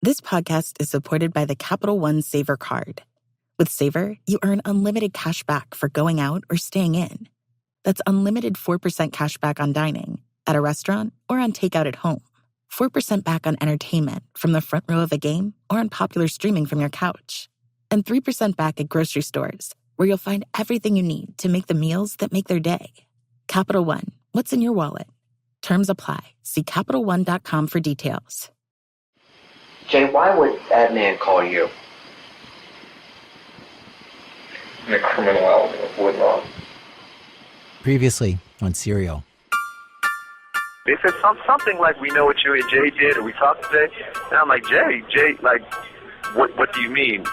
This podcast is supported by the Capital One Savor card. With Savor, you earn unlimited cash back for going out or staying in. That's unlimited 4% cash back on dining, at a restaurant, or on takeout at home. 4% back on entertainment from the front row of a game or on popular streaming from your couch. And 3% back at grocery stores, where you'll find everything you need to make the meals that make their day. Capital One, what's in your wallet? Terms apply. See CapitalOne.com for details. Jay, why would that man call you? The criminal element of Woodlawn. Previously on Serial. They said something like, we know what you and Jay did, or we talked to Jay. And I'm like, Jay, like, what do you mean?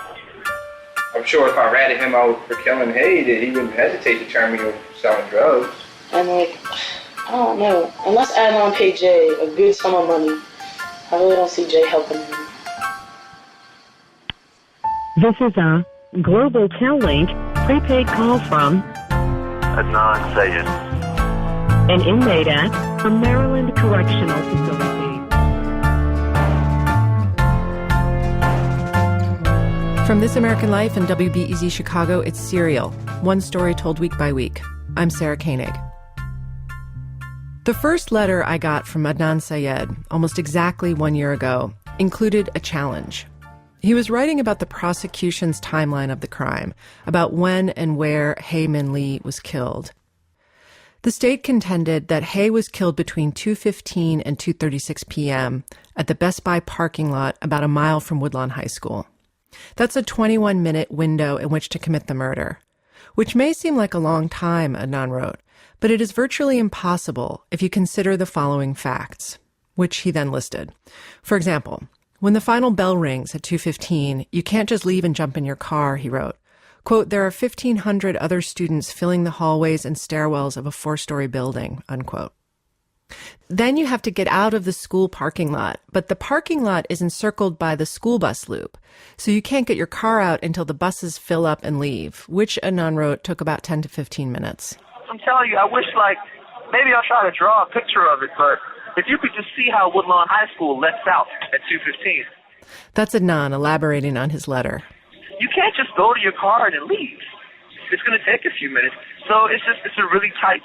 I'm sure if I ratted him out for killing Hay, that he wouldn't hesitate to turn me over for selling drugs. I'm like, I don't know. Unless Adnan paid Jay a good sum of money, I really don't see Jay helping him. This is a Global Tel-Link prepaid call from Adnan Syed, an inmate at a Maryland correctional facility. From This American Life and WBEZ Chicago, it's Serial, one story told week by week. I'm Sarah Koenig. The first letter I got from Adnan Syed, almost exactly 1 year ago, included a challenge. He was writing about the prosecution's timeline of the crime, about when and where Hae Min Lee was killed. The state contended that Hae was killed between 2:15 and 2:36 p.m. at the Best Buy parking lot about a mile from Woodlawn High School. That's a 21-minute window in which to commit the murder, which may seem like a long time, Adnan wrote, but it is virtually impossible if you consider the following facts, which he then listed. For example, when the final bell rings at 2:15, you can't just leave and jump in your car, he wrote. Quote, there are 1,500 other students filling the hallways and stairwells of a 4-story building, unquote. Then you have to get out of the school parking lot, but the parking lot is encircled by the school bus loop, so you can't get your car out until the buses fill up and leave, which Adnan wrote took about 10 to 15 minutes. I'm telling you, I wish, maybe I'll try to draw a picture of it, but if you could just see how Woodlawn High School lets out at 2:15. That's Adnan elaborating on his letter. You can't just go to your car and leave. It's going to take a few minutes. So it's a really tight,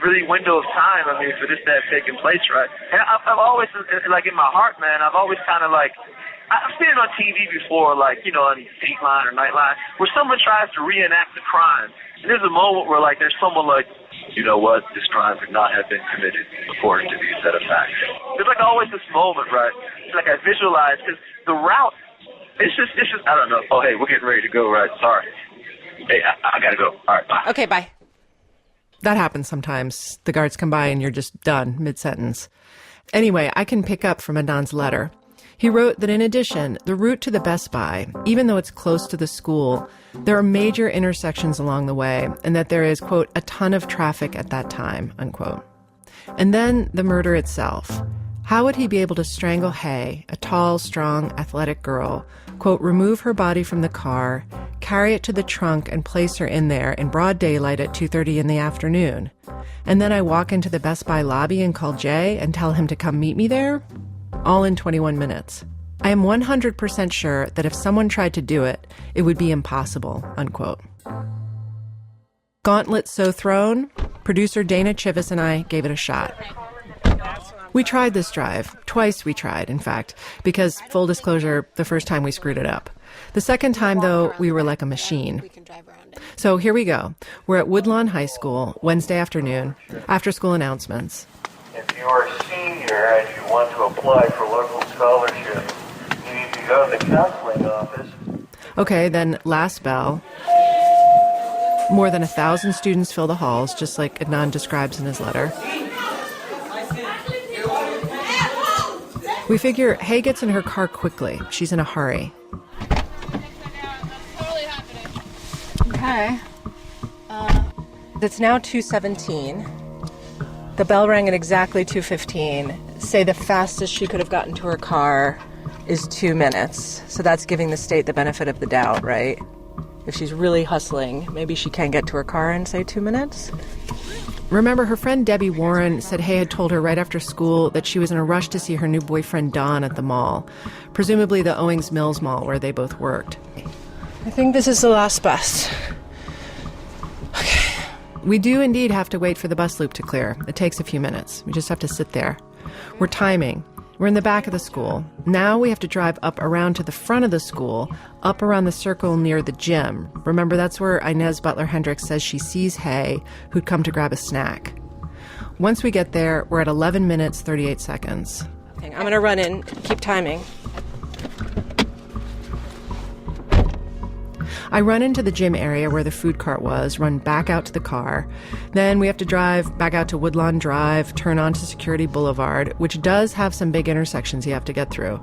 really window of time, for this to have taken place, right? And I've always, in my heart, man, I've always kind of I've seen it on TV before, on Dateline or Nightline, where someone tries to reenact the crime. And there's a moment where, there's someone you know what, this crime could not have been committed according to these set of facts. There's always this moment, right? I visualize, because the route, it's just, I don't know. Oh, hey, we're getting ready to go, right? Sorry. Hey, I gotta go. All right, bye. Okay, bye. That happens sometimes. The guards come by and you're just done mid-sentence. Anyway, I can pick up from Adnan's letter. He wrote that in addition, the route to the Best Buy, even though it's close to the school, there are major intersections along the way, and that there is, quote, a ton of traffic at that time, unquote. And then the murder itself. How would he be able to strangle Hae, a tall, strong, athletic girl, quote, remove her body from the car, carry it to the trunk, and place her in there in broad daylight at 2:30 in the afternoon? And then I walk into the Best Buy lobby and call Jay and tell him to come meet me there? All in 21 minutes. I am 100% sure that if someone tried to do it, it would be impossible, unquote. Gauntlet so thrown, producer Dana Chivvis and I gave it a shot. We tried this drive. Twice we tried, in fact, because, full disclosure, the first time we screwed it up. The second time, though, we were like a machine. So here we go. We're at Woodlawn High School, Wednesday afternoon, after school announcements. If you are a senior and you want to apply for local scholarship, you need to go to the counseling office. Okay, then last bell. More than 1,000 students fill the halls, just like Adnan describes in his letter. We figure Hae gets in her car quickly. She's in a hurry. Okay. It's now 2:17. The bell rang at exactly 2:15. Say the fastest she could have gotten to her car is 2 minutes. So that's giving the state the benefit of the doubt, right? If she's really hustling, maybe she can get to her car in, say, 2 minutes. Remember, her friend Debbie Warren said Hay had told her right after school that she was in a rush to see her new boyfriend Don at the mall, presumably the Owings Mills Mall where they both worked. I think this is the last bus. Okay. We do indeed have to wait for the bus loop to clear. It takes a few minutes. We just have to sit there. We're timing. We're in the back of the school. Now we have to drive up around to the front of the school, up around the circle near the gym. Remember, that's where Inez Butler Hendricks says she sees Hay, who'd come to grab a snack. Once we get there, we're at 11 minutes, 38 seconds. I'm going to run in, keep timing. I run into the gym area where the food cart was, run back out to the car. Then we have to drive back out to Woodlawn Drive, turn onto Security Boulevard, which does have some big intersections you have to get through.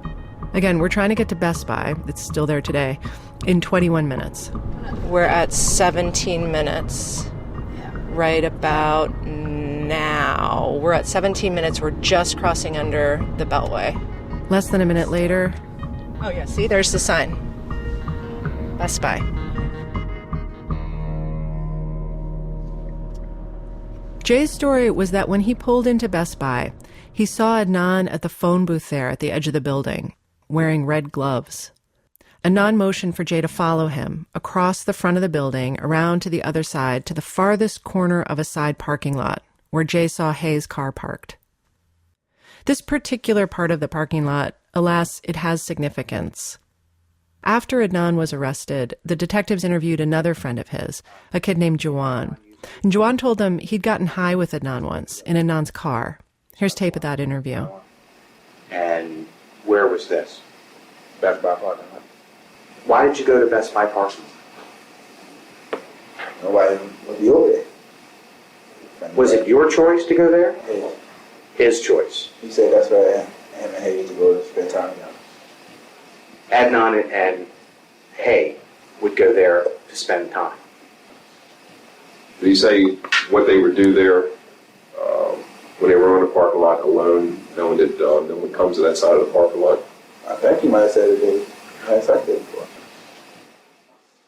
Again, we're trying to get to Best Buy, it's still there today, in 21 minutes. We're at 17 minutes, right about now. We're at 17 minutes, we're just crossing under the Beltway. Less than a minute later. Oh yeah, see, there's the sign. Best Buy. Jay's story was that when he pulled into Best Buy, he saw Adnan at the phone booth there at the edge of the building, wearing red gloves. Adnan motioned for Jay to follow him across the front of the building, around to the other side, to the farthest corner of a side parking lot, where Jay saw Hay's car parked. This particular part of the parking lot, alas, it has significance. After Adnan was arrested, the detectives interviewed another friend of his, a kid named Jawan. And Jawan told them he'd gotten high with Adnan once, in Adnan's car. Here's tape of that interview. And where was this? Best Buy parking lot. Why did you go to Best Buy parking lot? Nobody would be over there. Was it your choice to go there? Yeah. His choice. He said that's where him and Hay to go to spend time together. Adnan and Hay would go there to spend time. Did he say what they would do there when they were on the parking lot alone, knowing that no one comes to that side of the parking lot? I think he might have said it had sex there before.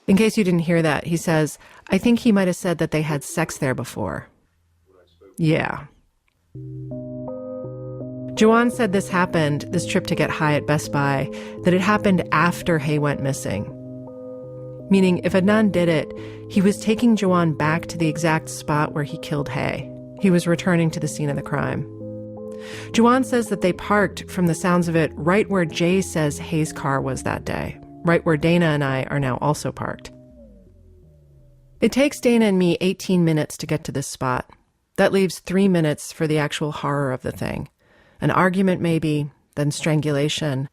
In case you didn't hear that, he says, I think he might have said that they had sex there before. Yeah. Jawan said this happened, this trip to get high at Best Buy, that it happened after Hay went missing. Meaning, if Adnan did it, he was taking Jawan back to the exact spot where he killed Hay. He was returning to the scene of the crime. Jawan says that they parked, from the sounds of it, right where Jay says Hay's car was that day, right where Dana and I are now also parked. It takes Dana and me 18 minutes to get to this spot. That leaves 3 minutes for the actual horror of the thing. An argument maybe, then strangulation.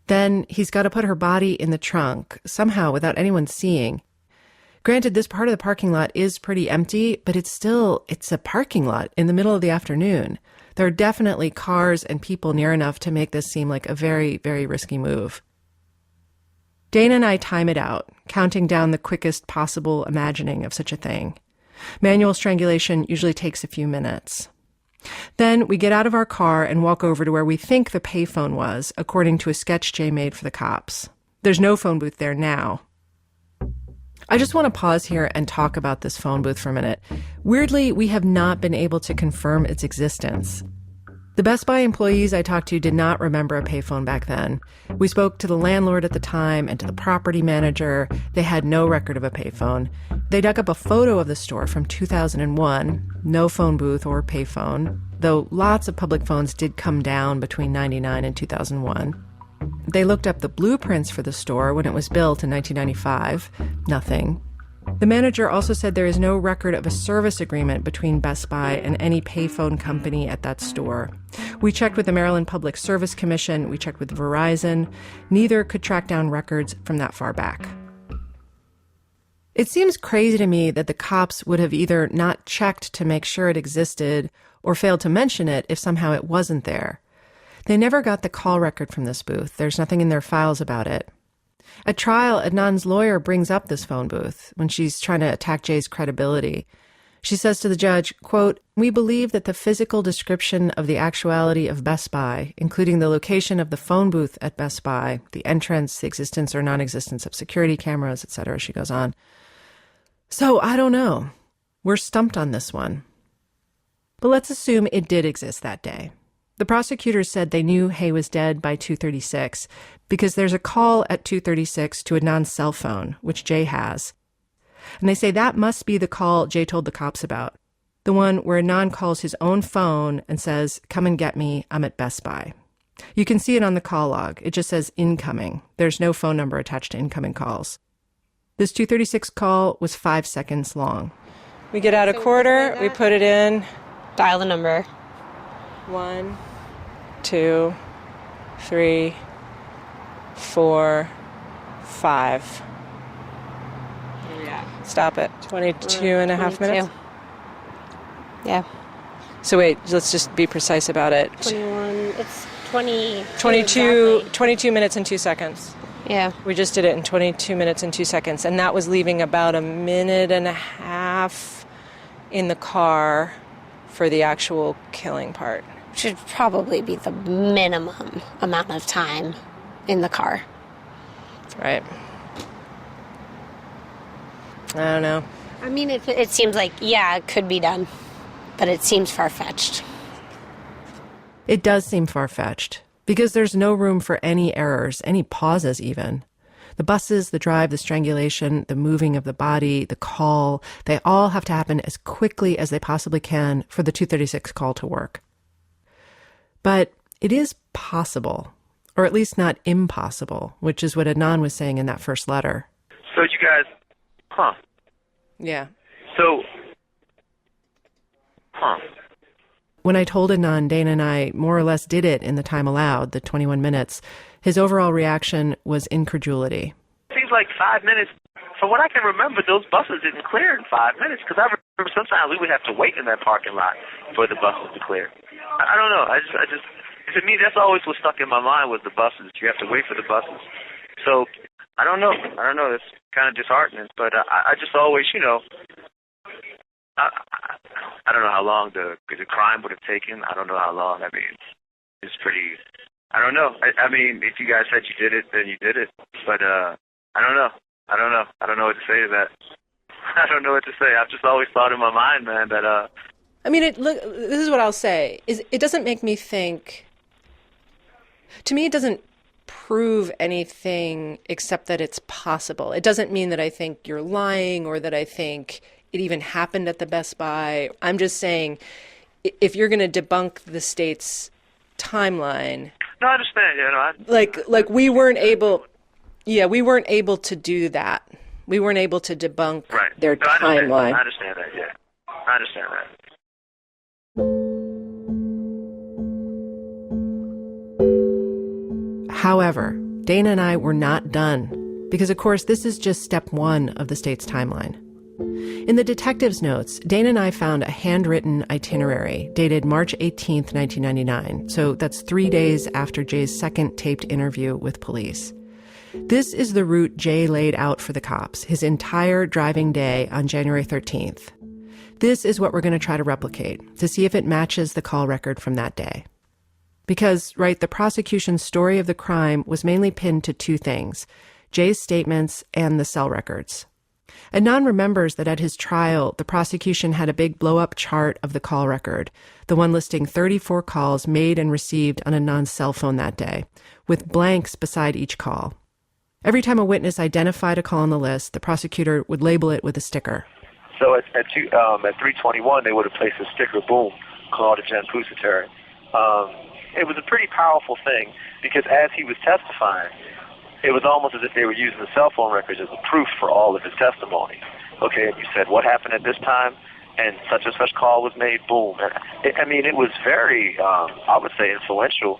Then he's got to put her body in the trunk, somehow without anyone seeing. Granted, this part of the parking lot is pretty empty, but it's a parking lot in the middle of the afternoon. There are definitely cars and people near enough to make this seem like a very, very risky move. Dana and I time it out, counting down the quickest possible imagining of such a thing. Manual strangulation usually takes a few minutes. Then we get out of our car and walk over to where we think the payphone was, according to a sketch Jay made for the cops. There's no phone booth there now. I just want to pause here and talk about this phone booth for a minute. Weirdly, we have not been able to confirm its existence. The Best Buy employees I talked to did not remember a payphone back then. We spoke to the landlord at the time and to the property manager. They had no record of a payphone. They dug up a photo of the store from 2001, no phone booth or payphone, though lots of public phones did come down between 1999 and 2001. They looked up the blueprints for the store when it was built in 1995. Nothing. The manager also said there is no record of a service agreement between Best Buy and any payphone company at that store. We checked with the Maryland Public Service Commission. We checked with Verizon. Neither could track down records from that far back. It seems crazy to me that the cops would have either not checked to make sure it existed or failed to mention it if somehow it wasn't there. They never got the call record from this booth. There's nothing in their files about it. At trial, Adnan's lawyer brings up this phone booth when she's trying to attack Jay's credibility. She says to the judge, quote, "We believe that the physical description of the actuality of Best Buy, including the location of the phone booth at Best Buy, the entrance, the existence or non-existence of security cameras, etc." She goes on. So I don't know. We're stumped on this one. But let's assume it did exist that day. The prosecutors said they knew Hay was dead by 2:36 because there's a call at 2:36 to Adnan's cell phone, which Jay has. And they say that must be the call Jay told the cops about, the one where Adnan calls his own phone and says, "Come and get me, I'm at Best Buy." You can see it on the call log. It just says incoming. There's no phone number attached to incoming calls. This 2:36 call was 5 seconds long. We get out a quarter, we put it in. Dial the number. 1, 2, 3, 4, 5. Stop it. 22 and a half minutes? Yeah. So wait, let's just be precise about it. 21, it's 20. 22, exactly. 22 minutes and 2 seconds. Yeah. We just did it in 22 minutes and 2 seconds. And that was leaving about a minute and a half in the car for the actual killing part. Should probably be the minimum amount of time in the car. Right. I don't know. I mean, it seems like, yeah, it could be done, but it seems far-fetched. It does seem far-fetched because there's no room for any errors, any pauses even. The buses, the drive, the strangulation, the moving of the body, the call, they all have to happen as quickly as they possibly can for the 2:36 call to work. But it is possible, or at least not impossible, which is what Adnan was saying in that first letter. So you guys, Yeah. So, When I told Adnan, Dana and I more or less did it in the time allowed, the 21 minutes, his overall reaction was incredulity. Seems like 5 minutes. From what I can remember, those buses didn't clear in 5 minutes, because I remember sometimes we would have to wait in that parking lot for the buses to clear. I don't know. I just, to me, that's always what stuck in my mind was the buses. You have to wait for the buses. So, I don't know. It's kind of disheartening, but I just always, I don't know how long the crime would have taken. I don't know how long. I mean, it's pretty. I don't know. I mean, if you guys said you did it, then you did it. But I don't know. I don't know what to say to that. I don't know what to say. I've just always thought in my mind, man, that. I mean, this is what I'll say: is it doesn't make me think. To me, it doesn't prove anything except that it's possible. It doesn't mean that I think you're lying or that I think it even happened at the Best Buy. I'm just saying, if you're going to debunk the state's timeline. No, I understand. Like we weren't able. Yeah, we weren't able to do that. We weren't able to debunk their timeline. I understand that. Yeah, I understand that. However, Dana and I were not done because, of course, this is just step one of the state's timeline. In the detective's notes, Dana and I found a handwritten itinerary dated March 18th, 1999. So that's 3 days after Jay's second taped interview with police. This is the route Jay laid out for the cops, his entire driving day on January 13th. This is what we're going to try to replicate to see if it matches the call record from that day. Because, the prosecution's story of the crime was mainly pinned to two things, Jay's statements and the cell records. Adnan remembers that at his trial, the prosecution had a big blow-up chart of the call record, the one listing 34 calls made and received on Adnan's cell phone that day, with blanks beside each call. Every time a witness identified a call on the list, the prosecutor would label it with a sticker. So at 3:21, they would have placed a sticker, boom, Claude Jen Pusateri. It was a pretty powerful thing because as he was testifying, it was almost as if they were using the cell phone records as a proof for all of his testimony. Okay, and you said, what happened at this time? And such call was made, boom. And it was very, I would say, influential.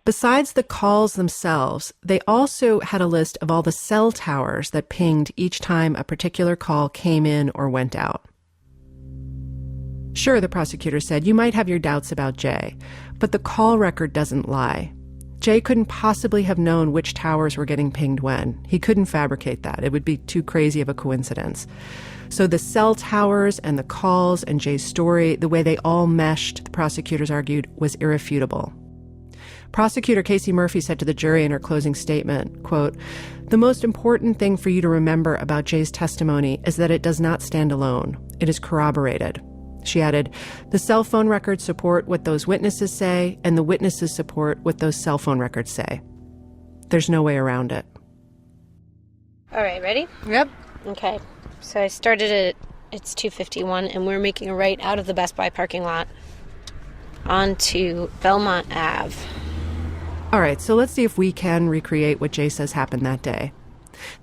Besides the calls themselves, they also had a list of all the cell towers that pinged each time a particular call came in or went out. Sure, the prosecutor said, you might have your doubts about Jay, but the call record doesn't lie. Jay couldn't possibly have known which towers were getting pinged when. He couldn't fabricate that. It would be too crazy of a coincidence. So the cell towers and the calls and Jay's story, the way they all meshed, the prosecutors argued, was irrefutable. Prosecutor Casey Murphy said to the jury in her closing statement, quote, "The most important thing for you to remember about Jay's testimony is that it does not stand alone. It is corroborated." She added, "The cell phone records support what those witnesses say, and the witnesses support what those cell phone records say. There's no way around it." All right, ready? Yep. Okay. So I started at, it's 2:51, and we're making a right out of the Best Buy parking lot onto Belmont Ave. All right, so let's see if we can recreate what Jay says happened that day.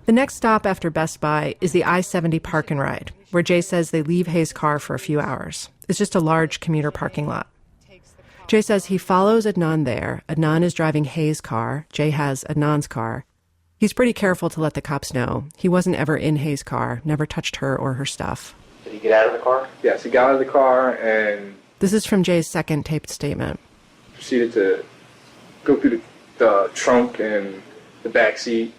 The next stop after Best Buy is the I-70 Park and Ride, where Jay says they leave Hayes' car for a few hours. It's just a large commuter parking lot. Jay says he follows Adnan there. Adnan is driving Hayes' car. Jay has Adnan's car. He's pretty careful to let the cops know. He wasn't ever in Hayes' car, never touched her or her stuff. Did he get out of the car? Yes, he got out of the car and This is from Jay's second taped statement. proceeded to go through the trunk and the back seat.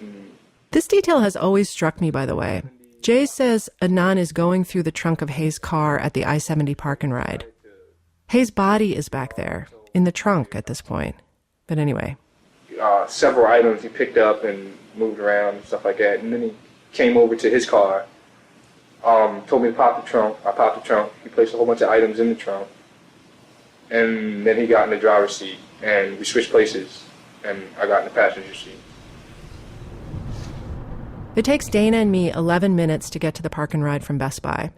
This detail has always struck me, by the way. Jay says Adnan is going through the trunk of Hayes' car at the I-70 Park and Ride. Hayes' body is back there, in the trunk at this point. But anyway. Several items he picked up and moved around and stuff like that. And then he came over to his car, told me to pop the trunk. I popped the trunk. He placed a whole bunch of items in the trunk. And then he got in the driver's seat, and we switched places, and I got in the passenger seat. It takes Dana and me 11 minutes to get to the park and ride from Best Buy.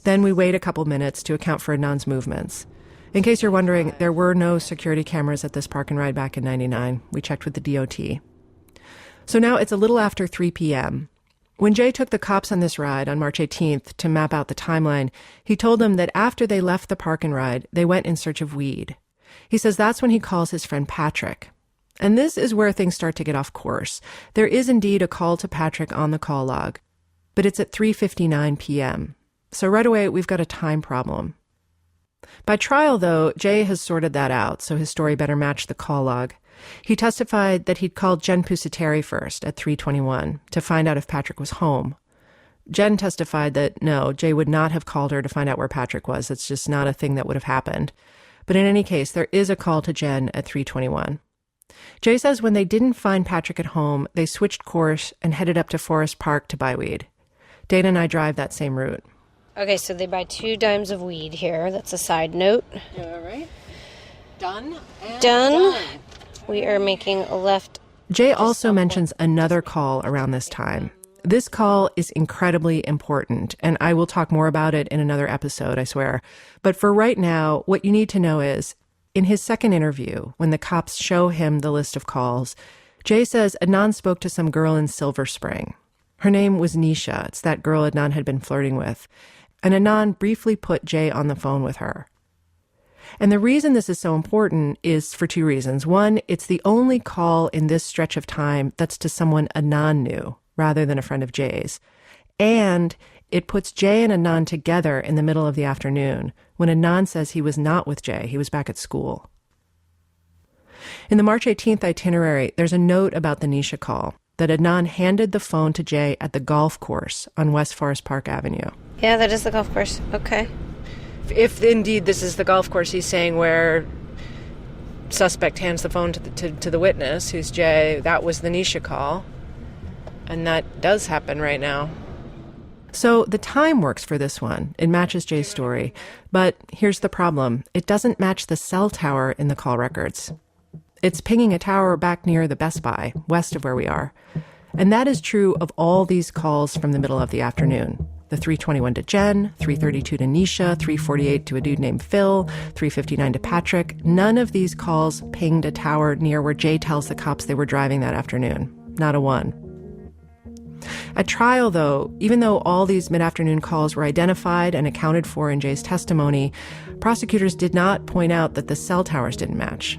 Then we wait a couple minutes to account for Adnan's movements. In case you're wondering, there were no security cameras at this park and ride back in '99. We checked with the DOT. So now it's a little after 3 p.m. When Jay took the cops on this ride on March 18th to map out the timeline, he told them that after they left the park and ride, they went in search of weed. He says that's when he calls his friend Patrick. And this is where things start to get off course. There is indeed a call to Patrick on the call log, but it's at 3:59 p.m. So right away, we've got a time problem. By trial, though, Jay has sorted that out, so his story better match the call log. He testified that he'd called Jen Pusateri first at 3:21 to find out if Patrick was home. Jen testified that no, Jay would not have called her to find out where Patrick was. It's just not a thing that would have happened. But in any case, there is a call to Jen at 3:21. Jay says when they didn't find Patrick at home, they switched course and headed up to Forest Park to buy weed. Dana and I drive that same route. Okay, so they buy 2 dimes of weed here. That's a side note. All right. Done. Done. We are making a left. Jay also mentions another call around this time. This call is incredibly important, and I will talk more about it in another episode, I swear. But for right now, what you need to know is, in his second interview, when the cops show him the list of calls, Jay says Adnan spoke to some girl in Silver Spring. Her name was Nisha. It's that girl Adnan had been flirting with. And Adnan briefly put Jay on the phone with her. And the reason this is so important is for 2 reasons. One, it's the only call in this stretch of time that's to someone Adnan knew, rather than a friend of Jay's. And it puts Jay and Adnan together in the middle of the afternoon, when Adnan says he was not with Jay, he was back at school. In the March 18th itinerary, there's a note about the Nisha call, that Adnan handed the phone to Jay at the golf course on West Forest Park Avenue. Yeah, that is the golf course. Okay. If indeed this is the golf course he's saying where suspect hands the phone to the witness, who's Jay, that was the Nisha call. And that does happen right now. So the time works for this one. It matches Jay's story. But here's the problem. It doesn't match the cell tower in the call records. It's pinging a tower back near the Best Buy, west of where we are. And that is true of all these calls from the middle of the afternoon. The 3:21 to Jen, 3:32 to Nisha, 3:48 to a dude named Phil, 3:59 to Patrick. None of these calls pinged a tower near where Jay tells the cops they were driving that afternoon. Not a one. At trial, though, even though all these mid-afternoon calls were identified and accounted for in Jay's testimony, prosecutors did not point out that the cell towers didn't match.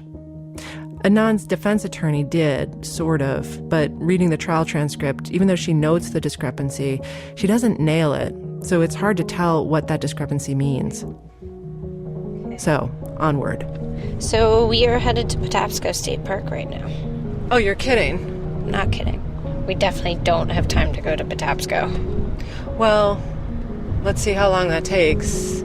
Adnan's defense attorney did, sort of, but reading the trial transcript, even though she notes the discrepancy, she doesn't nail it, so it's hard to tell what that discrepancy means. So, onward. So we are headed to Patapsco State Park right now. Oh, you're kidding. Not kidding. We definitely don't have time to go to Patapsco. Well, let's see how long that takes.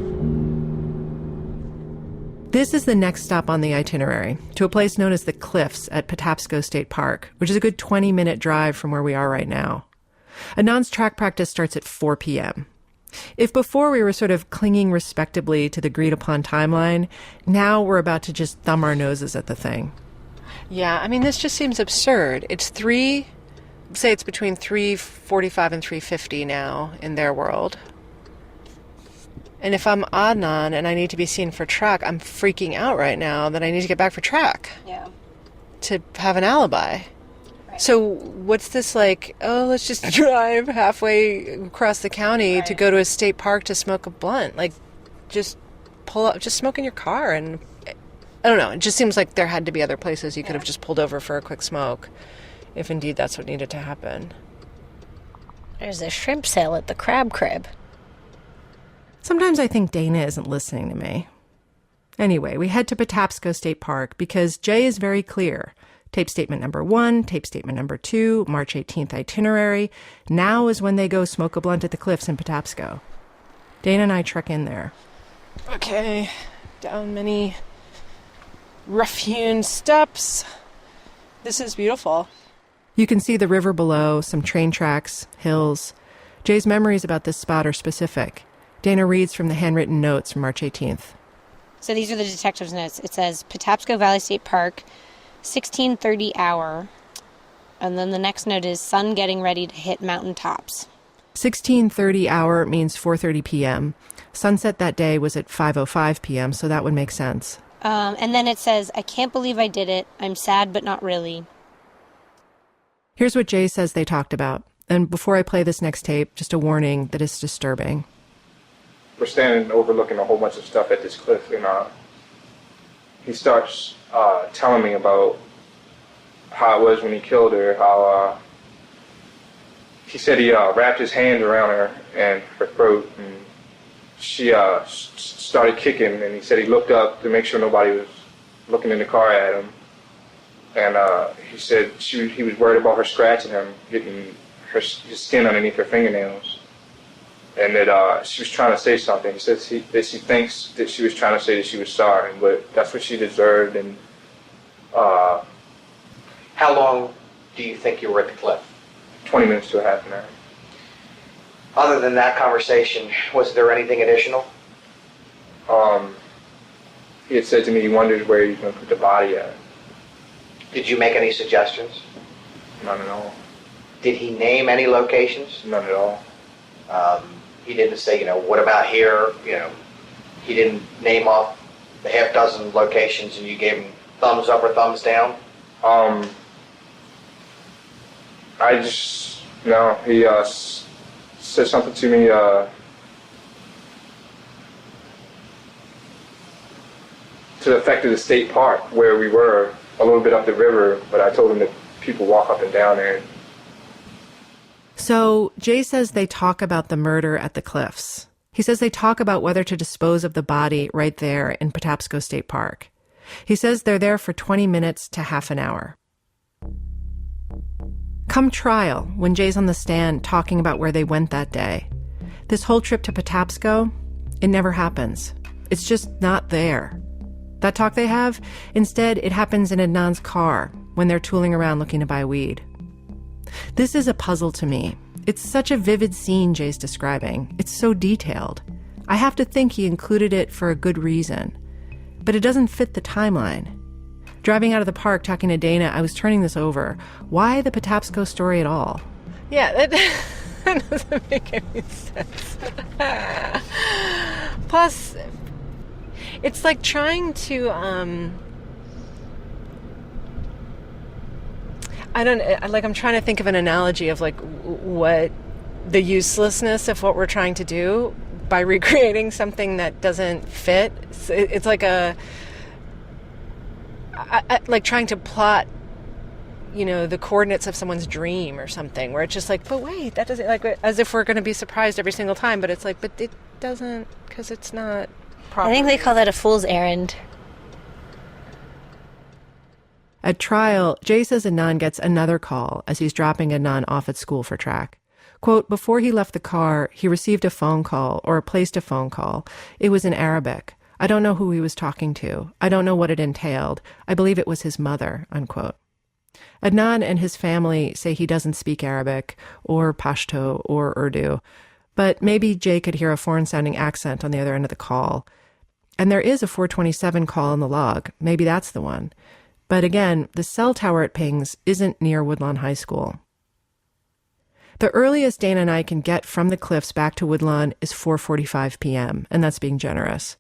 This is the next stop on the itinerary, to a place known as the Cliffs at Patapsco State Park, which is a good 20-minute drive from where we are right now. Adnan's track practice starts at 4 p.m. If before we were sort of clinging respectably to the agreed-upon timeline, now we're about to just thumb our noses at the thing. Yeah, I mean, this just seems absurd. It's between 3:45 and 3:50 now in their world. And if I'm Adnan and I need to be seen for track, I'm freaking out right now that I need to get back for track. Yeah. To have an alibi. Right. So what's this like, let's just drive halfway across the county to go to a state park to smoke a blunt. Like, just pull up, just smoke in your car. And I don't know, it just seems like there had to be other places you could have just pulled over for a quick smoke, if indeed that's what needed to happen. There's a shrimp sale at the Crab Crib. Sometimes I think Dana isn't listening to me. Anyway, we head to Patapsco State Park because Jay is very clear. Tape statement number 1, tape statement number 2, March 18th itinerary. Now is when they go smoke a blunt at the Cliffs in Patapsco. Dana and I trek in there. Okay, down many rough-hewn steps. This is beautiful. You can see the river below, some train tracks, hills. Jay's memories about this spot are specific. Dana reads from the handwritten notes from March 18th. So these are the detective's notes. It says Patapsco Valley State Park, 16:30 hour. And then the next note is sun getting ready to hit mountain tops. 16:30 hour means 4:30 p.m. Sunset that day was at 5:05 p.m., so that would make sense. And then it says, I can't believe I did it. I'm sad, but not really. Here's what Jay says they talked about. And before I play this next tape, just a warning that it's disturbing. We're standing overlooking a whole bunch of stuff at this cliff, and he starts telling me about how it was when he killed her, how he said he wrapped his hands around her and her throat, and she started kicking, and he said he looked up to make sure nobody was looking in the car at him, and he said he was worried about her scratching him, getting his skin underneath her fingernails. And that she was trying to say something. He says that she thinks that she was trying to say that she was sorry, but that's what she deserved. And how long do you think you were at the cliff? 20 minutes to a half an hour. Other than that conversation, was there anything additional? He had said to me he wondered where he was going to put the body at. Did you make any suggestions? None at all. Did he name any locations? None at all. He didn't say, what about here? He didn't name off the half dozen locations and you gave him thumbs up or thumbs down? He said something to me, to the effect of the state park where we were, a little bit up the river, but I told him that people walk up and down there. So Jay says they talk about the murder at the Cliffs. He says they talk about whether to dispose of the body right there in Patapsco State Park. He says they're there for 20 minutes to half an hour. Come trial, when Jay's on the stand talking about where they went that day. This whole trip to Patapsco, it never happens. It's just not there. That talk they have, instead, it happens in Adnan's car when they're tooling around looking to buy weed. This is a puzzle to me. It's such a vivid scene Jay's describing. It's so detailed. I have to think he included it for a good reason. But it doesn't fit the timeline. Driving out of the park, talking to Dana, I was turning this over. Why the Patapsco story at all? Yeah, that doesn't make any sense. Plus, it's like trying to, I'm trying to think of an analogy of what the uselessness of what we're trying to do by recreating something that doesn't fit. It's like like trying to plot, the coordinates of someone's dream or something, where it's just like, but wait, that doesn't, as if we're going to be surprised every single time, but it's like, but it doesn't, because it's not proper. I think they call that a fool's errand. At trial, Jay says Adnan gets another call as he's dropping Adnan off at school for track. Quote, before he left the car, he received a phone call or placed a phone call. It was in Arabic. I don't know who he was talking to. I don't know what it entailed. I believe it was his mother, unquote. Adnan and his family say he doesn't speak Arabic or Pashto or Urdu, but maybe Jay could hear a foreign-sounding accent on the other end of the call. And there is a 427 call in the log. Maybe that's the one. But again, the cell tower it pings isn't near Woodlawn High School. The earliest Dana and I can get from the cliffs back to Woodlawn is 4:45 p.m., and that's being generous.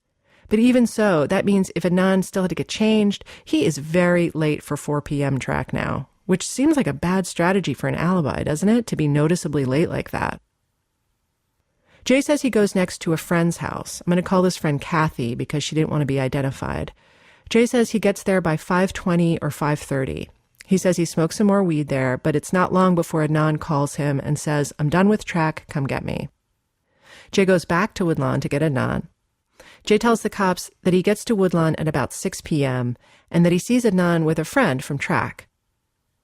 But even so, that means if Adnan still had to get changed, he is very late for 4 p.m. track now, which seems like a bad strategy for an alibi, doesn't it, to be noticeably late like that? Jay says he goes next to a friend's house. I'm going to call this friend Kathy because she didn't want to be identified. Jay says he gets there by 5:20 or 5:30. He says he smokes some more weed there, but it's not long before Adnan calls him and says, I'm done with track, come get me. Jay goes back to Woodlawn to get Adnan. Jay tells the cops that he gets to Woodlawn at about 6 p.m. and that he sees Adnan with a friend from track.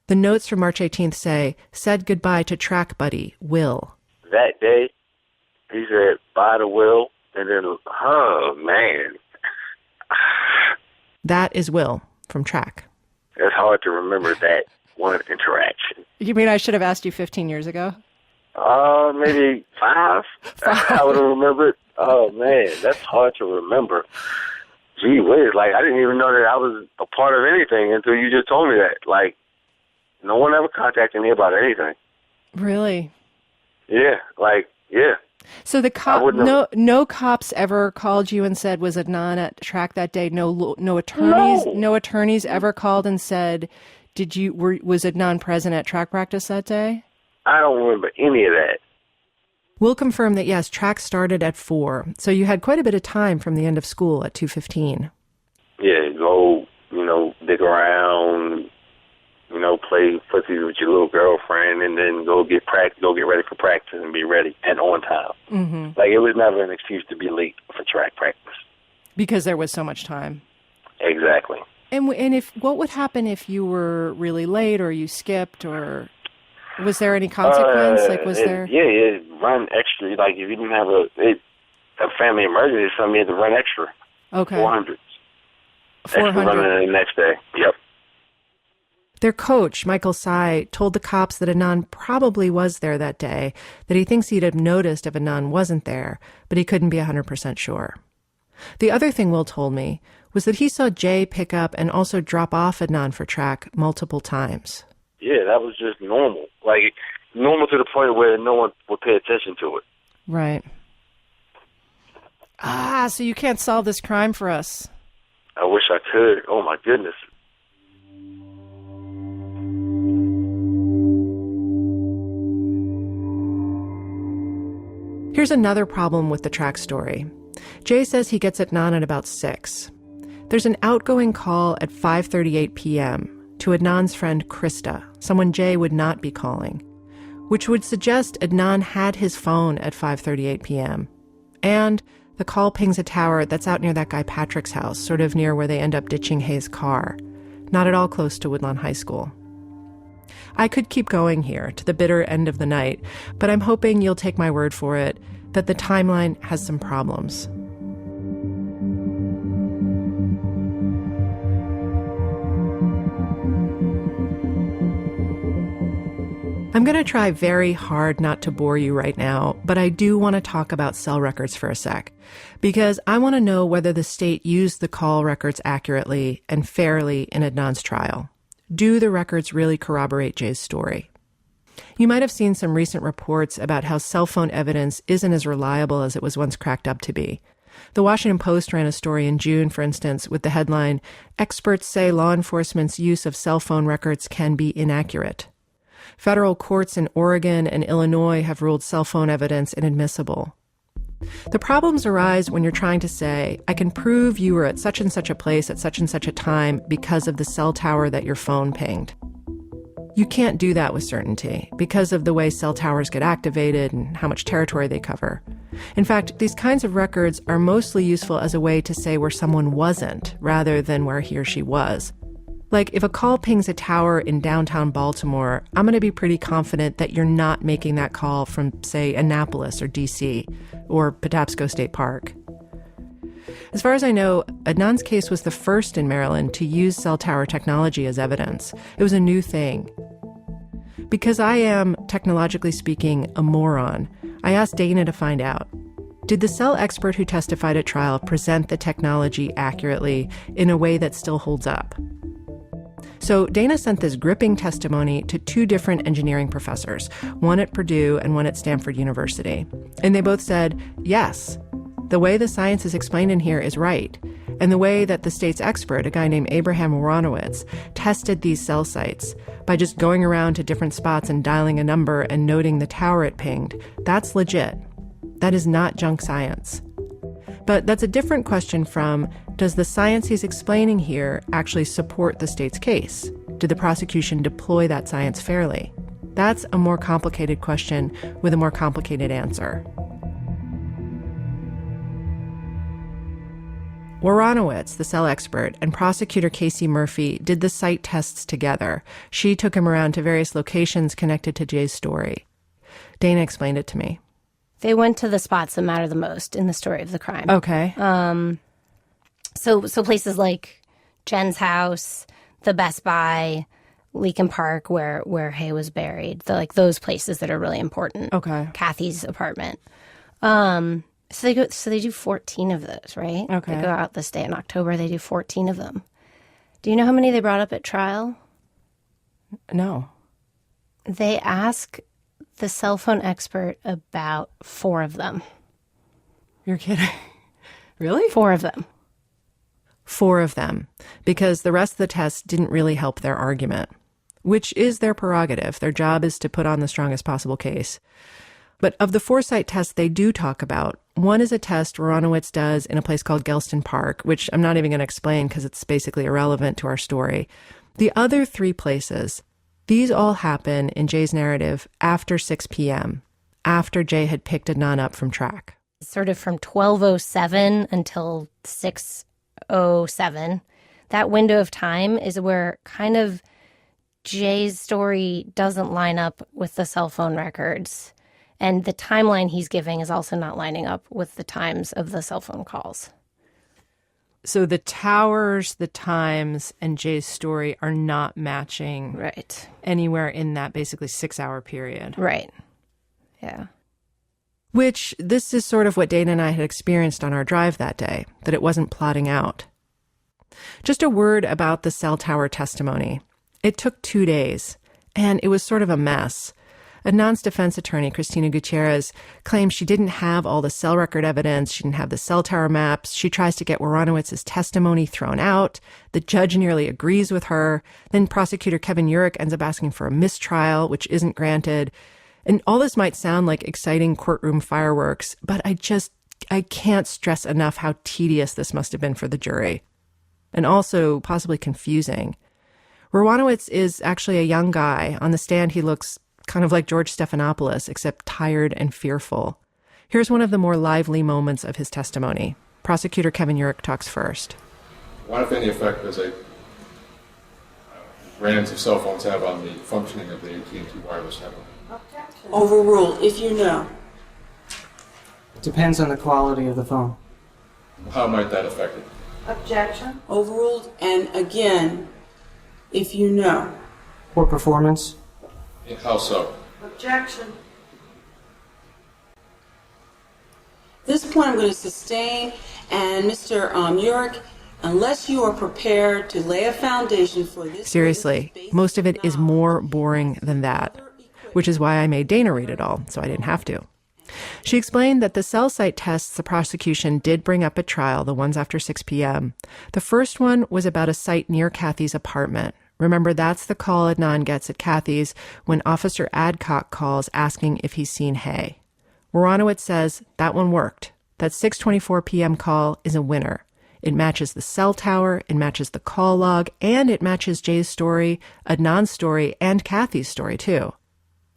The notes from March 18th say, said goodbye to track buddy, Will. That day, he said, bye to Will, and then, oh, man. That is Will from track. It's hard to remember that one interaction. You mean I should have asked you 15 years ago? Maybe 5. I would have remembered. Oh, man, that's hard to remember. Gee whiz, like, I didn't even know that I was a part of anything until you just told me that. Like, no one ever contacted me about anything. Really? Yeah, like, yeah. So the no cops ever called you and said, was Adnan at track that day? No attorneys ever called and said, was Adnan present at track practice that day? I don't remember any of that. We'll confirm that, yes, track started at 4. So you had quite a bit of time from the end of school at 2:15. Yeah, go, dig around, play footsie with your little girlfriend, and then go get ready for practice and be ready and on time. Mm-hmm. Like, it was never an excuse to be late for track practice. Because there was so much time. Exactly. And what would happen if you were really late or you skipped, or was there any consequence? Yeah, run extra. Like, if you didn't have a family emergency, something you had to run extra. Okay. 400. 400. Extra running the next day. Yep. Their coach, Michael Sy, told the cops that Adnan probably was there that day, that he thinks he'd have noticed if Adnan wasn't there, but he couldn't be 100% sure. The other thing Will told me was that he saw Jay pick up and also drop off Adnan for track multiple times. Yeah, that was just normal. Like, normal to the point where no one would pay attention to it. Right. So you can't solve this crime for us. I wish I could. Oh, my goodness. Here's another problem with the track story. Jay says he gets Adnan at about 6. There's an outgoing call at 5:38 p.m. to Adnan's friend Krista, someone Jay would not be calling, which would suggest Adnan had his phone at 5:38 p.m. And the call pings a tower that's out near that guy Patrick's house, sort of near where they end up ditching Hayes' car, not at all close to Woodlawn High School. I could keep going here to the bitter end of the night, but I'm hoping you'll take my word for it that the timeline has some problems. I'm going to try very hard not to bore you right now, but I do want to talk about cell records for a sec, because I want to know whether the state used the call records accurately and fairly in Adnan's trial. Do the records really corroborate Jay's story? You might have seen some recent reports about how cell phone evidence isn't as reliable as it was once cracked up to be. The Washington Post ran a story in June, for instance, with the headline, "Experts say law enforcement's use of cell phone records can be inaccurate." Federal courts in Oregon and Illinois have ruled cell phone evidence inadmissible. The problems arise when you're trying to say, I can prove you were at such and such a place at such and such a time because of the cell tower that your phone pinged. You can't do that with certainty because of the way cell towers get activated and how much territory they cover. In fact, these kinds of records are mostly useful as a way to say where someone wasn't rather than where he or she was. Like, if a call pings a tower in downtown Baltimore, I'm going to be pretty confident that you're not making that call from, say, Annapolis or D.C. or Patapsco State Park. As far as I know, Adnan's case was the first in Maryland to use cell tower technology as evidence. It was a new thing. Because I am, technologically speaking, a moron, I asked Dana to find out. Did the cell expert who testified at trial present the technology accurately in a way that still holds up? So Dana sent this gripping testimony to 2 different engineering professors, one at Purdue and one at Stanford University. And they both said, yes, the way the science is explained in here is right. And the way that the state's expert, a guy named Abraham Woronowicz, tested these cell sites by just going around to different spots and dialing a number and noting the tower it pinged, that's legit. That is not junk science. But that's a different question from, does the science he's explaining here actually support the state's case? Did the prosecution deploy that science fairly? That's a more complicated question with a more complicated answer. Woronowicz, the cell expert, and prosecutor Casey Murphy did the site tests together. She took him around to various locations connected to Jay's story. Dana explained it to me. They went to the spots that matter the most in the story of the crime. Okay. So places like Jen's house, the Best Buy, Leakin Park, where Hay was buried, those places that are really important. Okay. Kathy's apartment. So they do 14 of those, right? Okay. They go out this day in October. They do 14 of them. Do you know how many they brought up at trial? No. They ask the cell phone expert about 4 of them. You're kidding. Really? 4 of them. 4 of them, because the rest of the tests didn't really help their argument, which is their prerogative. Their job is to put on the strongest possible case. But of the 4 site tests they do talk about, one is a test Woronowicz does in a place called Gelston Park, which I'm not even going to explain because it's basically irrelevant to our story. The other 3 places, these all happen in Jay's narrative after 6 p.m., after Jay had picked Adnan up from track. Sort of from 12:07 until 6:07. That window of time is where kind of Jay's story doesn't line up with the cell phone records. And the timeline he's giving is also not lining up with the times of the cell phone calls. So the towers, the times, and Jay's story are not matching right anywhere in that basically 6-hour period. Right. Yeah. Which, this is sort of what Dana and I had experienced on our drive that day, that it wasn't plotting out. Just a word about the cell tower testimony. It took 2 days, and it was sort of a mess. Adnan's defense attorney, Christina Gutierrez, claims she didn't have all the cell record evidence. She didn't have the cell tower maps. She tries to get Woronowicz's testimony thrown out. The judge nearly agrees with her. Then prosecutor Kevin Urich ends up asking for a mistrial, which isn't granted. And all this might sound like exciting courtroom fireworks, but I can't stress enough how tedious this must have been for the jury. And also possibly confusing. Woronowicz is actually a young guy. On the stand, he looks kind of like George Stephanopoulos, except tired and fearful. Here's one of the more lively moments of his testimony. Prosecutor Kevin Urich talks first. What, if any, effect does brands of cell phones have on the functioning of the AT&T wireless network? Overruled, if you know. Depends on the quality of the phone. How might that affect it? Objection. Overruled, and again, if you know. Poor performance. How so? Objection. This point I'm going to sustain, and Mr. Urich, unless you are prepared to lay a foundation for this... Seriously, most of it is more boring than that, which is why I made Dana read it all, so I didn't have to. She explained that the cell site tests the prosecution did bring up at trial, the ones after 6 p.m. The first one was about a site near Kathy's apartment. Remember, that's the call Adnan gets at Kathy's when Officer Adcock calls asking if he's seen Hay. Woronowicz says that one worked. That 6:24 p.m. call is a winner. It matches the cell tower, it matches the call log, and it matches Jay's story, Adnan's story, and Kathy's story, too.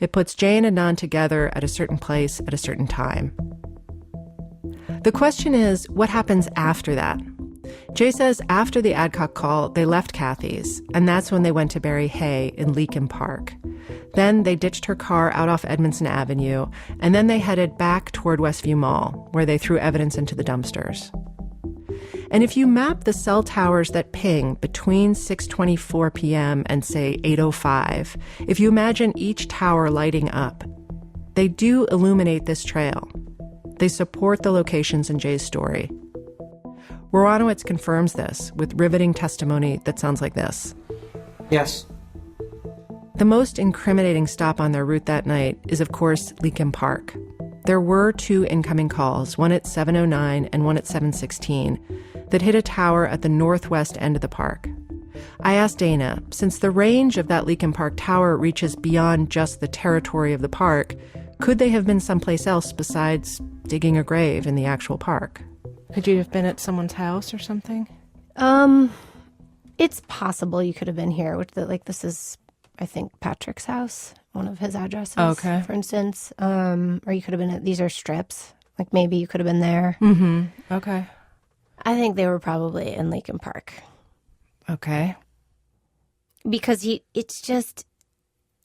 It puts Jay and Adnan together at a certain place at a certain time. The question is, what happens after that? Jay says after the Adcock call, they left Kathy's, and that's when they went to bury Hay in Leakin Park. Then they ditched her car out off Edmondson Avenue, and then they headed back toward Westview Mall, where they threw evidence into the dumpsters. And if you map the cell towers that ping between 6:24 p.m. and, say, 8:05, if you imagine each tower lighting up, they do illuminate this trail. They support the locations in Jay's story. Woronowicz confirms this with riveting testimony that sounds like this. Yes. The most incriminating stop on their route that night is, of course, Leakin Park. There were 2 incoming calls, one at 7:09 and one at 7:16, that hit a tower at the northwest end of the park. I asked Dana, since the range of that Leakin Park tower reaches beyond just the territory of the park, could they have been someplace else besides digging a grave in the actual park? Could you have been at someone's house or something? It's possible you could have been here. This is, I think, Patrick's house, one of his addresses, Okay. for instance. Or you could have been these are strips. Like maybe you could have been there. Mm-hmm. Okay. I think they were probably in Leakin Park. Okay. Because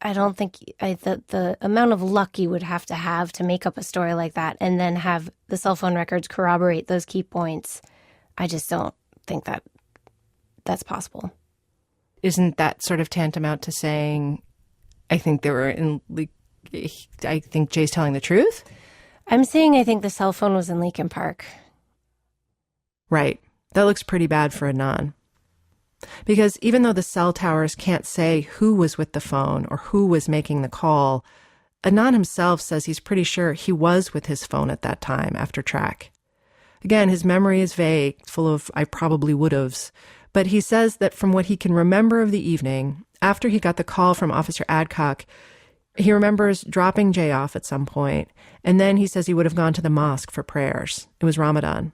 I don't think the amount of luck you would have to make up a story like that and then have the cell phone records corroborate those key points. I just don't think that's possible. Isn't that sort of tantamount to saying, I think Jay's telling the truth? I'm saying I think the cell phone was in Leakin Park. Right. That looks pretty bad for Adnan. Because even though the cell towers can't say who was with the phone or who was making the call, Adnan himself says he's pretty sure he was with his phone at that time after track. Again, his memory is vague, full of I probably would'ves, but he says that from what he can remember of the evening, after he got the call from Officer Adcock, he remembers dropping Jay off at some point, and then he says he would have gone to the mosque for prayers. It was Ramadan.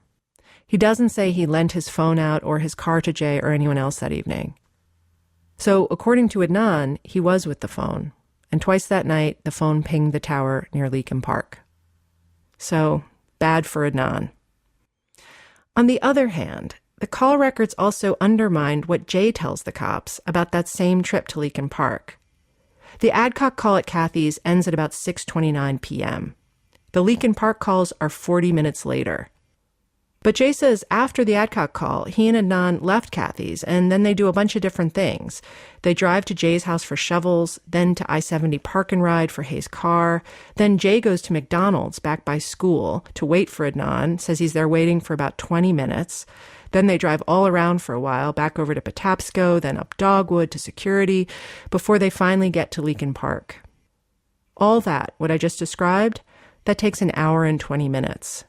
He doesn't say he lent his phone out or his car to Jay or anyone else that evening. So, according to Adnan, he was with the phone, and twice that night, the phone pinged the tower near Leakin Park. So, bad for Adnan. On the other hand, the call records also undermined what Jay tells the cops about that same trip to Leakin Park. The Adcock call at Kathy's ends at about 6:29 p.m. The Leakin Park calls are 40 minutes later. But Jay says after the Adcock call, he and Adnan left Kathy's, and then they do a bunch of different things. They drive to Jay's house for shovels, then to I-70 Park and Ride for Hay's car. Then Jay goes to McDonald's back by school to wait for Adnan, says he's there waiting for about 20 minutes. Then they drive all around for a while, back over to Patapsco, then up Dogwood to security, before they finally get to Leakin Park. All that, what I just described, that takes an hour and 20 minutes.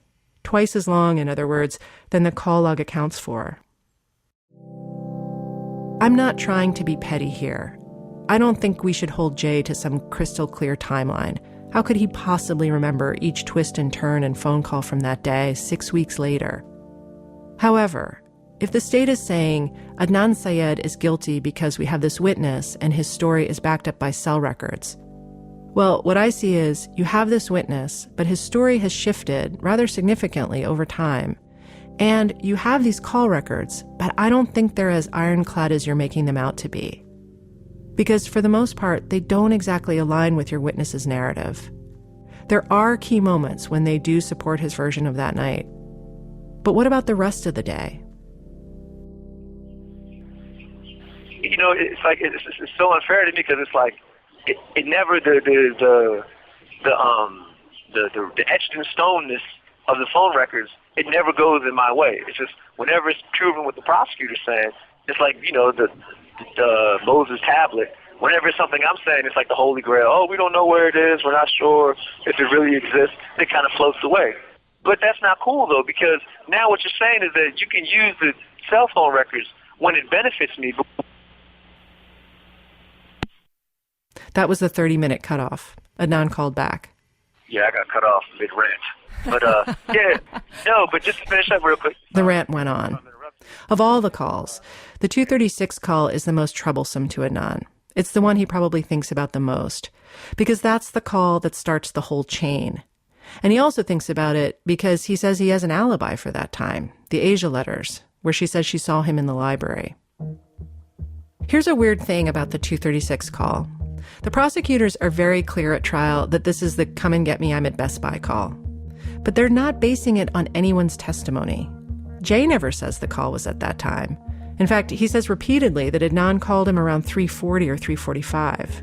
Twice as long, in other words, than the call log accounts for. I'm not trying to be petty here. I don't think we should hold Jay to some crystal clear timeline. How could he possibly remember each twist and turn and phone call from that day 6 weeks later? However, if the state is saying Adnan Syed is guilty because we have this witness and his story is backed up by cell records, well, what I see is you have this witness, but his story has shifted rather significantly over time. And you have these call records, but I don't think they're as ironclad as you're making them out to be. Because for the most part, they don't exactly align with your witness's narrative. There are key moments when they do support his version of that night. But what about the rest of the day? You know, it's like it's so unfair to me because it's like it never the etched in stoneness of the phone records. It never goes in my way. It's just whenever it's proven what the prosecutor's saying, it's like, you know, the Moses tablet. Whenever it's something I'm saying, it's like the Holy Grail. Oh, we don't know where it is. We're not sure if it really exists. It kind of floats away. But that's not cool, though, because now what you're saying is that you can use the cell phone records when it benefits me. That was the 30-minute cutoff. Adnan called back. Yeah, I got cut off mid-rant. But, but just to finish up real quick. The rant went on. Of all the calls, the 236 call is the most troublesome to Adnan. It's the one he probably thinks about the most, because that's the call that starts the whole chain. And he also thinks about it because he says he has an alibi for that time, the Asia letters. where she says she saw him in the library. Here's a weird thing about the 2:36 call. The prosecutors are very clear at trial that this is the come and get me, I'm at Best Buy call. But they're not basing it on anyone's testimony. Jay never says the call was at that time. In fact, he says repeatedly that Adnan called him around 3:40 or 3:45.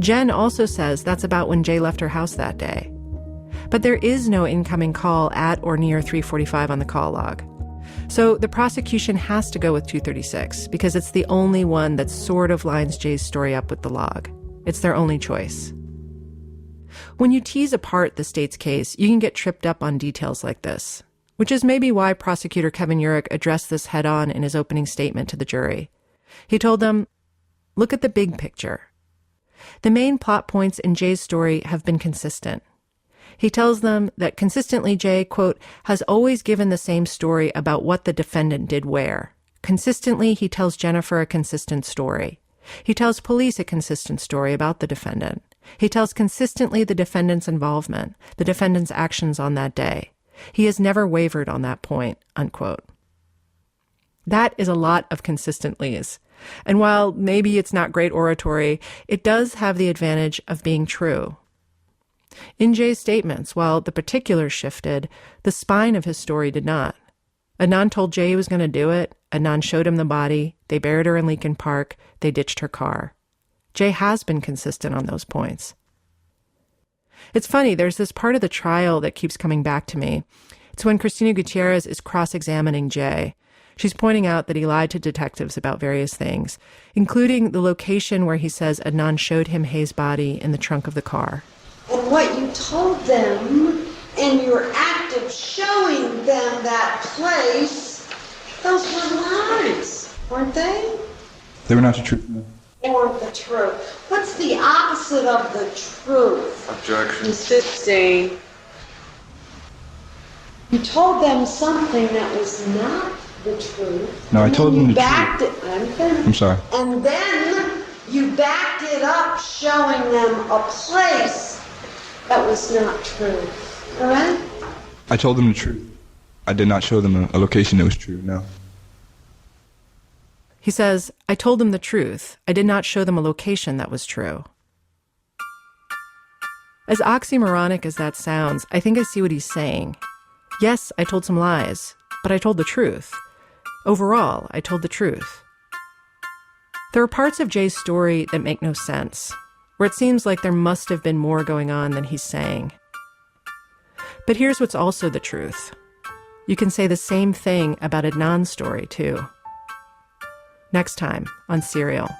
Jen also says that's about when Jay left her house that day. But there is no incoming call at or near 3:45 on the call log. So the prosecution has to go with 2:36 because it's the only one that sort of lines Jay's story up with the log. It's their only choice. When you tease apart the state's case, you can get tripped up on details like this, which is maybe why prosecutor Kevin Urich addressed this head-on in his opening statement to the jury. He told them, look at the big picture. The main plot points in Jay's story have been consistent. He tells them that consistently Jay, quote, has always given the same story about what the defendant did where. Consistently, he tells Jennifer a consistent story. He tells police a consistent story about the defendant. He tells consistently the defendant's involvement, the defendant's actions on that day. He has never wavered on that point, unquote. That is a lot of consistentlys. And while maybe it's not great oratory, it does have the advantage of being true. In Jay's statements, while the particulars shifted, the spine of his story did not. Adnan told Jay he was going to do it. Adnan showed him the body. They buried her in Lincoln Park. They ditched her car. Jay has been consistent on those points. It's funny, there's this part of the trial that keeps coming back to me. It's when Cristina Gutierrez is cross-examining Jay. She's pointing out that he lied to detectives about various things, including the location where he says Adnan showed him Hayes' body in the trunk of the car. And what you told them in your act of showing them that place, those were lies, weren't they? They were not the truth. They weren't the truth. What's the opposite of the truth? Objection. Insisting. You told them something that was not the truth. No, I told them the backed truth. I'm finished. I'm sorry. And then you backed it up showing them a place that was not true. Correct? I told them the truth. I did not show them a location that was true, no. He says, I told them the truth. I did not show them a location that was true. As oxymoronic as that sounds, I think I see what he's saying. Yes, I told some lies, but I told the truth. Overall, I told the truth. There are parts of Jay's story that make no sense, where it seems like there must have been more going on than he's saying. But here's what's also the truth. You can say the same thing about Adnan's story, too. Next time on Serial.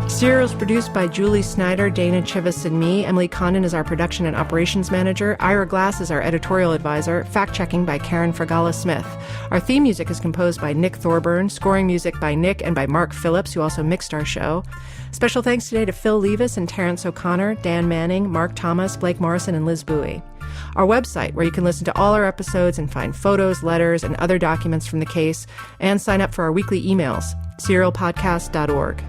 Serial is produced by Julie Snyder, Dana Chivas, and me. Emily Condon is our production and operations manager. Ira Glass is our editorial advisor. Fact-checking by Karen Fragala-Smith. Our theme music is composed by Nick Thorburn. Scoring music by Nick and by Mark Phillips, who also mixed our show. Special thanks today to Phil Levis and Terrence O'Connor, Dan Manning, Mark Thomas, Blake Morrison, and Liz Bowie. Our website, where you can listen to all our episodes and find photos, letters, and other documents from the case, and sign up for our weekly emails, serialpodcast.org.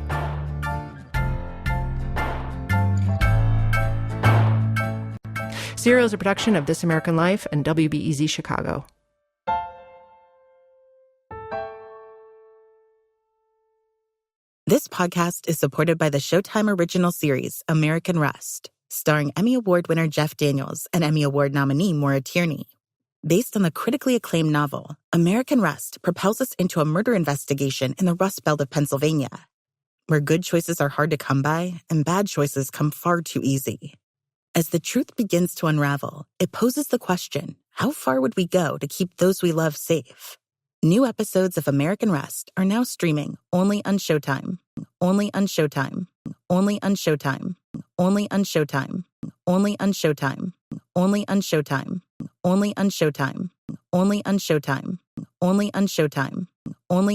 Serial is a production of This American Life and WBEZ Chicago. This podcast is supported by the Showtime original series, American Rust, starring Emmy Award winner Jeff Daniels and Emmy Award nominee Maura Tierney. Based on the critically acclaimed novel, American Rust propels us into a murder investigation in the Rust Belt of Pennsylvania, where good choices are hard to come by and bad choices come far too easy. As the truth begins to unravel, it poses the question, how far would we go to keep those we love safe? New episodes of American Rust are now streaming only on Showtime. Only on Showtime. Only on Showtime. Only on Showtime. Only on Showtime. Only on Showtime. Only on Showtime. Only on Showtime. Only on Showtime. Only